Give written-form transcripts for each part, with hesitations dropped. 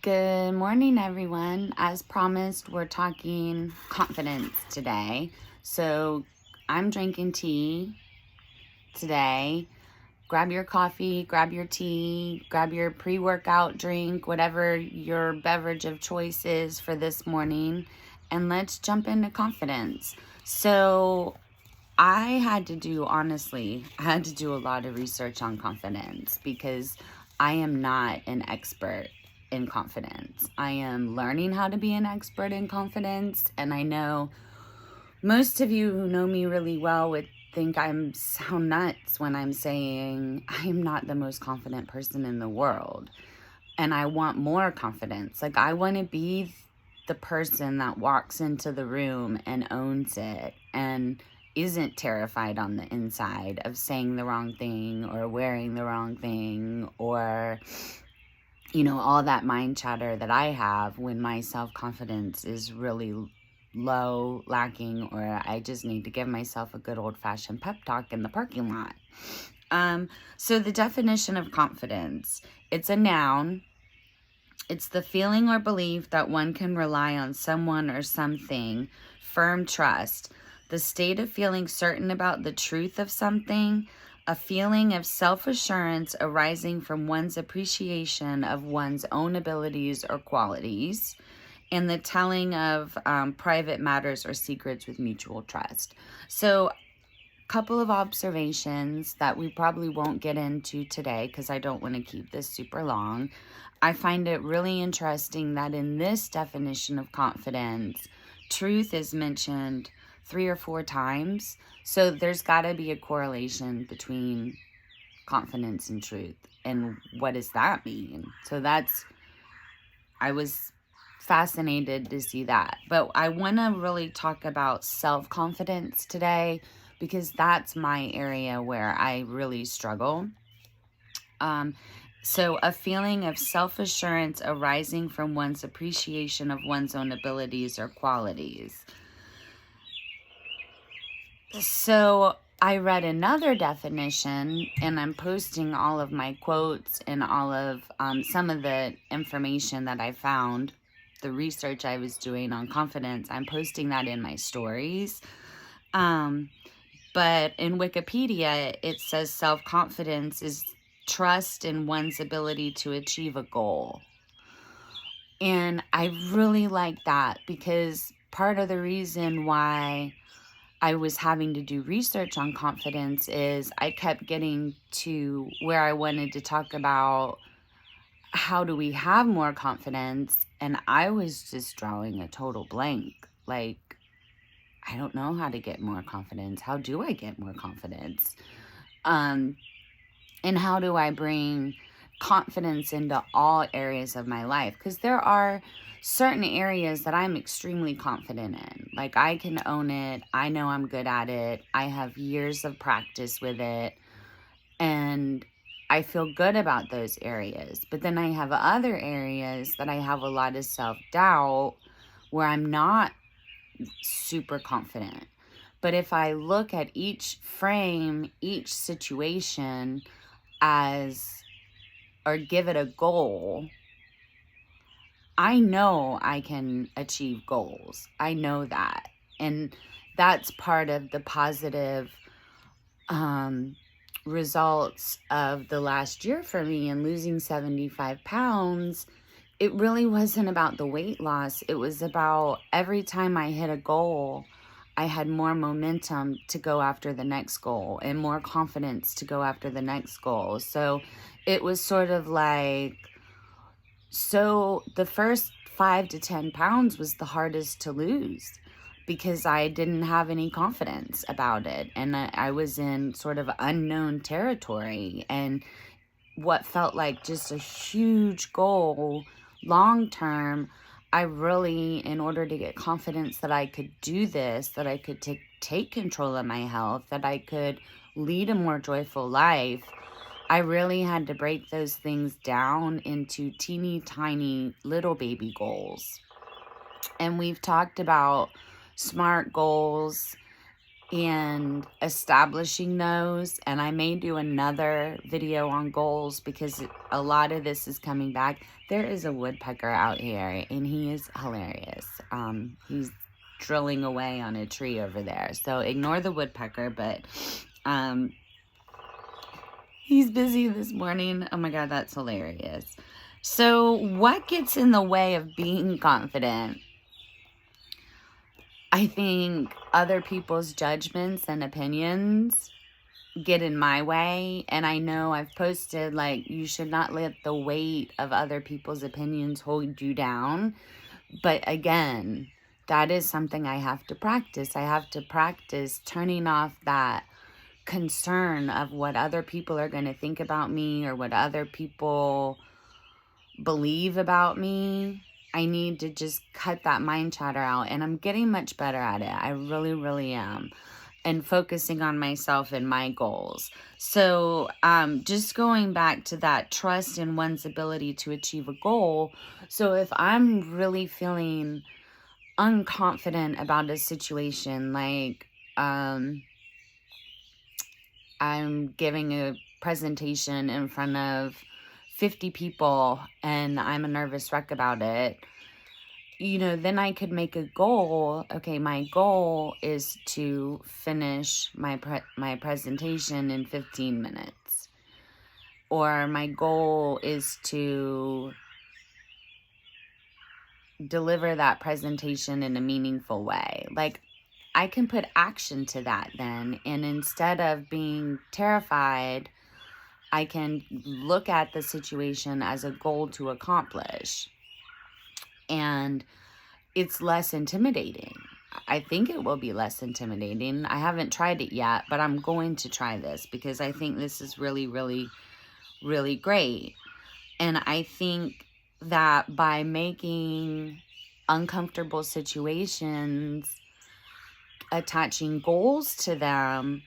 Good morning, everyone. As promised, we're talking confidence today. So I'm drinking tea today. Grab your coffee, grab your tea, grab your pre-workout drink, whatever your beverage of choice is for this morning, and let's jump into confidence. So honestly, I had to do a lot of research on confidence because I am not an expert in confidence. I am learning how to be an expert in confidence, and I know most of you who know me really well would think I'm sound nuts when I'm saying I am not the most confident person in the world. And I want more confidence. Like, I want to be the person that walks into the room and owns it and isn't terrified on the inside of saying the wrong thing or wearing the wrong thing or, all that mind chatter that I have when my self-confidence is really low, lacking, or I just need to give myself a good old-fashioned pep talk in the parking lot. So the definition of confidence, it's a noun. It's the feeling or belief that one can rely on someone or something, firm trust, the state of feeling certain about the truth of something, a feeling of self-assurance arising from one's appreciation of one's own abilities or qualities, and the telling of private matters or secrets with mutual trust. So, couple of observations that we probably won't get into today because I don't want to keep this super long. I find it really interesting that in this definition of confidence, truth is mentioned 3 or 4 times. So there's got to be a correlation between confidence and truth. And what does that mean? I was fascinated to see that. But I want to really talk about self-confidence today because that's my area where I really struggle. So a feeling of self-assurance arising from one's appreciation of one's own abilities or qualities. So I read another definition, and I'm posting all of my quotes and all of some of the information that I found, the research I was doing on confidence. I'm posting that in my stories. But in Wikipedia, it says self-confidence is trust in one's ability to achieve a goal. And I really like that because part of the reason why I was having to do research on confidence is I kept getting to where I wanted to talk about how do we have more confidence, and I was just drawing a total blank. Like, I don't know how to get more confidence. How do I get more confidence? And how do I bring confidence into all areas of my life? Because there are certain areas that I'm extremely confident in. Like, I can own it. I know I'm good at it. I have years of practice with it. And I feel good about those areas. But then I have other areas that I have a lot of self-doubt where I'm not super confident. But if I look at each frame, each situation or give it a goal, I know I can achieve goals. I know that. And that's part of the positive results of the last year for me in losing 75 pounds. It really wasn't about the weight loss. It was about every time I hit a goal, I had more momentum to go after the next goal and more confidence to go after the next goal. So it was sort of like, so the first 5 to 10 pounds was the hardest to lose because I didn't have any confidence about it. And I was in sort of unknown territory, and what felt like just a huge goal long term, I really, in order to get confidence that I could do this, that I could take control of my health, that I could lead a more joyful life, I really had to break those things down into teeny tiny little baby goals. And we've talked about SMART goals and establishing those. And I may do another video on goals because a lot of this is coming back. There is a woodpecker out here and he is hilarious. He's drilling away on a tree over there. So ignore the woodpecker, but he's busy this morning. Oh my God, that's hilarious. So what gets in the way of being confident? I think other people's judgments and opinions get in my way. And I know I've posted, like, you should not let the weight of other people's opinions hold you down. But again, that is something I have to practice. I have to practice turning off that concern of what other people are going to think about me or what other people believe about me. I need to just cut that mind chatter out, and I'm getting much better at it. I really, really am. And focusing on myself and my goals. So just going back to that trust in one's ability to achieve a goal. So if I'm really feeling unconfident about a situation, like I'm giving a presentation in front of 50 people and I'm a nervous wreck about it, you know, then I could make a goal. Okay, my goal is to finish my presentation in 15 minutes. Or my goal is to deliver that presentation in a meaningful way. Like, I can put action to that then. And instead of being terrified, I can look at the situation as a goal to accomplish. And it's less intimidating. I think it will be less intimidating. I haven't tried it yet, but I'm going to try this because I think this is really, really, really great. And I think that by making uncomfortable situations, attaching goals to them,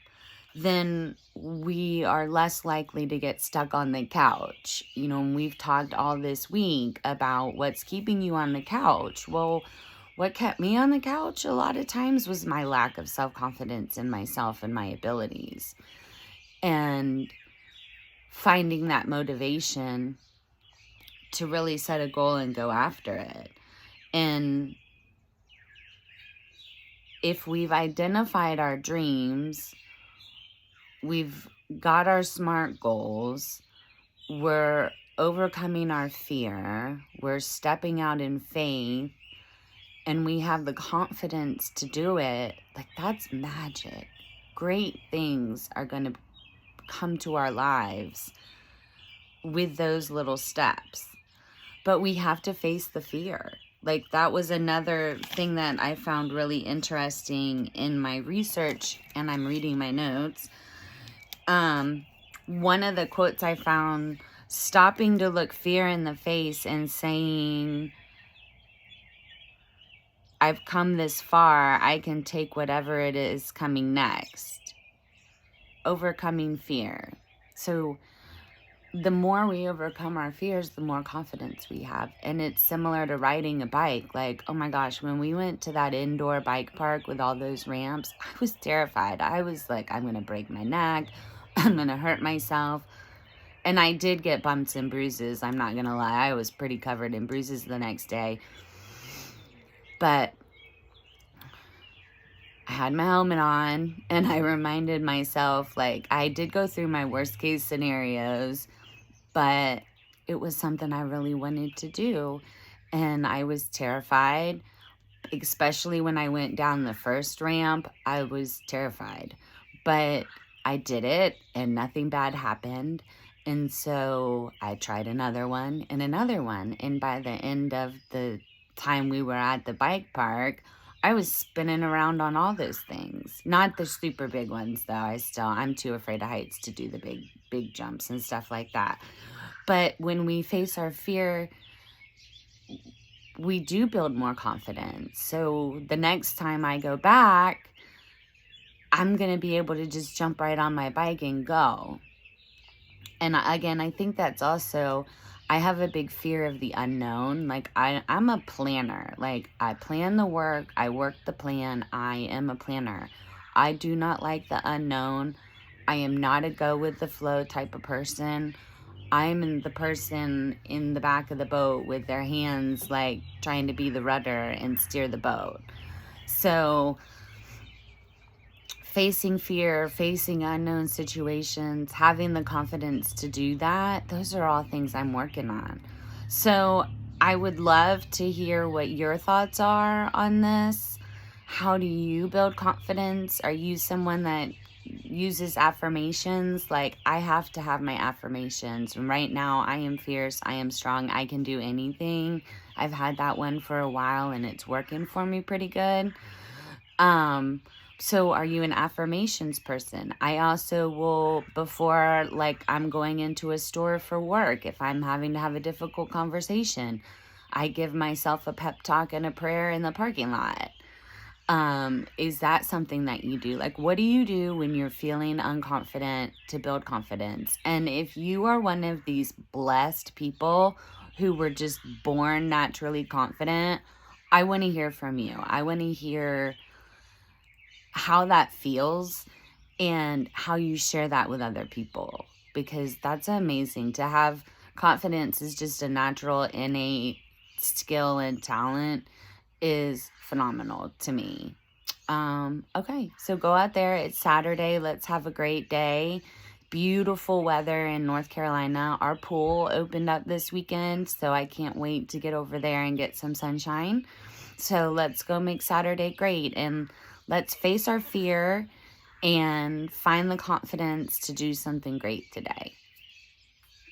then we are less likely to get stuck on the couch. You know, and we've talked all this week about what's keeping you on the couch. Well, what kept me on the couch a lot of times was my lack of self-confidence in myself and my abilities. And finding that motivation to really set a goal and go after it. And if we've identified our dreams, we've got our SMART goals, we're overcoming our fear, we're stepping out in faith, and we have the confidence to do it, like, that's magic. Great things are going to come to our lives with those little steps. But we have to face the fear. Like, that was another thing that I found really interesting in my research, and I'm reading my notes. One of the quotes I found, stopping to look fear in the face and saying, I've come this far, I can take whatever it is coming next. Overcoming fear. So the more we overcome our fears, the more confidence we have. And it's similar to riding a bike. Like, oh my gosh, when we went to that indoor bike park with all those ramps, I was terrified. I was like, I'm going to break my neck. I'm going to hurt myself. And I did get bumps and bruises. I'm not going to lie. I was pretty covered in bruises the next day. But I had my helmet on and I reminded myself, like, I did go through my worst case scenarios, but it was something I really wanted to do. And I was terrified, especially when I went down the first ramp. I was terrified, but I did it and nothing bad happened. And so I tried another one and another one. And by the end of the time we were at the bike park, I was spinning around on all those things. Not the super big ones, though. I'm too afraid of heights to do the big jumps and stuff like that. But when we face our fear, we do build more confidence. So the next time I go back, I'm going to be able to just jump right on my bike and go. And again, I think that's also, I have a big fear of the unknown. Like, I'm a planner. Like, I plan the work, I work the plan, I am a planner. I do not like the unknown. I am not a go with the flow type of person. I'm the person in the back of the boat with their hands like trying to be the rudder and steer the boat. So facing fear, facing unknown situations, having the confidence to do that, those are all things I'm working on. So I would love to hear what your thoughts are on this. How do you build confidence? Are you someone that uses affirmations? Like, I have to have my affirmations. And right now, I am fierce, I am strong, I can do anything. I've had that one for a while and it's working for me pretty good. So are you an affirmations person? I also will, before like I'm going into a store for work, if I'm having to have a difficult conversation, I give myself a pep talk and a prayer in the parking lot. Is that something that you do? Like, what do you do when you're feeling unconfident to build confidence? And if you are one of these blessed people who were just born naturally confident, I want to hear from you. I want to hear how that feels and how you share that with other people, because that's amazing. To have confidence is just a natural, innate skill and talent is phenomenal to me. Okay, so go out there. It's Saturday. Let's have a great day. Beautiful weather in North Carolina. Our pool opened up this weekend, so I can't wait to get over there and get some sunshine. So let's go make Saturday great, and let's face our fear and find the confidence to do something great today.